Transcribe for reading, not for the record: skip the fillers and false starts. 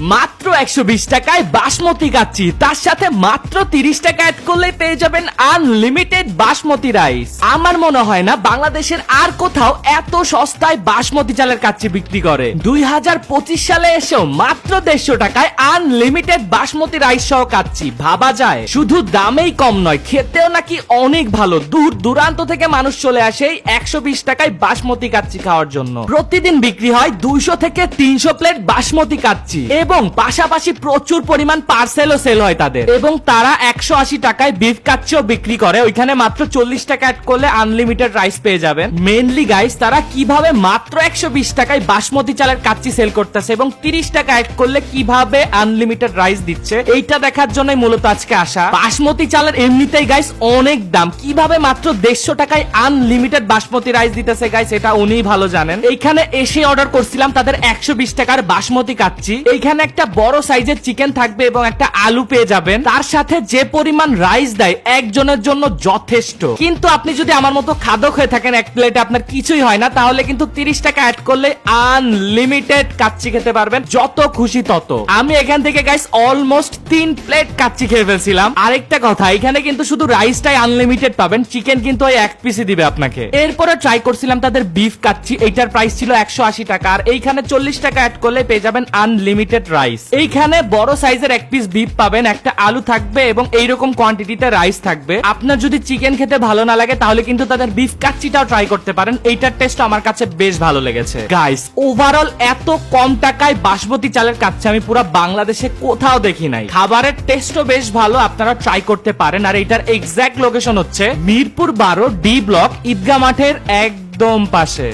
মাত্র 120 টাকায় বাসমতি কাচ্চি, তার সাথে মাত্র 30 টাকা অ্যাড করলে পেয়ে যাবেন আনলিমিটেড বাসমতি রাইস। আমার মনে হয় না বাংলাদেশের আর কোথাও এত সস্তায় বাসমতি চালের কাচ্চি বিক্রি করে। 2025 সালে এসেও মাত্র 150 টাকায় আনলিমিটেড বাসমতি রাইস সহ কাচ্চি, ভাবা যায়। শুধু দামেই কম নয়, খেতেও নাকি অনেক ভালো। দূর দূরান্ত থেকে মানুষ চলে আসে এই 120 টাকায় বাসমতি কাচ্চি খাওয়ার জন্য। প্রতিদিন বিক্রি হয় 200 থেকে 300 প্লেট বাসমতি কাচ্চি এবং পাশাপাশি প্রচুর পরিমাণ পার্সেলও সেল হয় তাদের। এবং তারা 180 টাকায় বিফ কাচ্চিও বিক্রি করে, ওইখানে মাত্র 40 টাকা অ্যাড করলে আনলিমিটেড রাইস পেয়ে যাবেন। মেইনলি গাইস, তারা কিভাবে মাত্র 120 টাকায় বাসমতি চালের কাচ্চি সেল করতেছে এবং 30 টাকা অ্যাড করলে কিভাবে আনলিমিটেড রাইস দিচ্ছে, এইটা দেখার জন্যই মূলত আজকে আসা। বাসমতি চালের এমনিতেই গাইস অনেক দাম, কিভাবে মাত্র 150 টাকায় আনলিমিটেড বাসমতি রাইস দিতেছে গাইস, এটা উনিই ভালো জানেন। এইখানে এসে অর্ডার করছিলাম তাদের 120 টাকার বাসমতি কাচ্চি। এইখানে একটা বড় সাইজের চিকেন থাকবে এবং একটা আলু পেয়ে যাবেন। তার সাথে যে পরিমাণ রাইস দেয় একজনের জন্য যথেষ্ট। কিন্তু আপনি যদি আমার মতো খাদক হয়ে থাকেন, এক প্লেটে আপনার কিছুই হয় না, তাহলে কিন্তু 30 টাকা অ্যাড করলে আনলিমিটেড কাচ্চি খেতে পারবেন, যত খুশি তত। আমি এখান থেকে গাইস অলমোস্ট 3 প্লেট কাচ্চি খেয়ে ফেলছিলাম। আরেকটা কথা, এখানে কিন্তু শুধু রাইসটাই আনলিমিটেড পাবেন, চিকেন কিন্তু ওই এক পিসই দিবে আপনাকে। এরপরে ট্রাই করছিলাম তাদের বিফ কাচ্চি, এইটার প্রাইস ছিল 180 টাকা, আর এইখানে 40 টাকা অ্যাড করলে পেয়ে যাবেন আনলিমিটেড রাইস। এইখানে বড় সাইজের এক পিস বিফ পাবেন, একটা আলু থাকবে এবং এইরকম কোয়ান্টিটিতে রাইস থাকবে। আপনার যদি চিকেন খেতে ভালো না লাগে তাহলে কিন্তু তাদের বিফ কাচ্চিটাও ট্রাই করতে পারেন, এইটার টেস্ট আমার কাছে বেশ ভালো লেগেছে। গাইস, ওভারঅল এত কম টাকায় বাসমতি চালের কাচ্চি আমি পুরো বাংলাদেশে কোথাও দেখি নাই। খাবারের টেস্টও বেশ ভালো, আপনারা ট্রাই করতে পারেন। আর এইটার এক্সাক্ট লোকেশন হচ্ছে মিরপুর 12 ডি ব্লক, ঈদগাহ মাঠের একদম পাশে।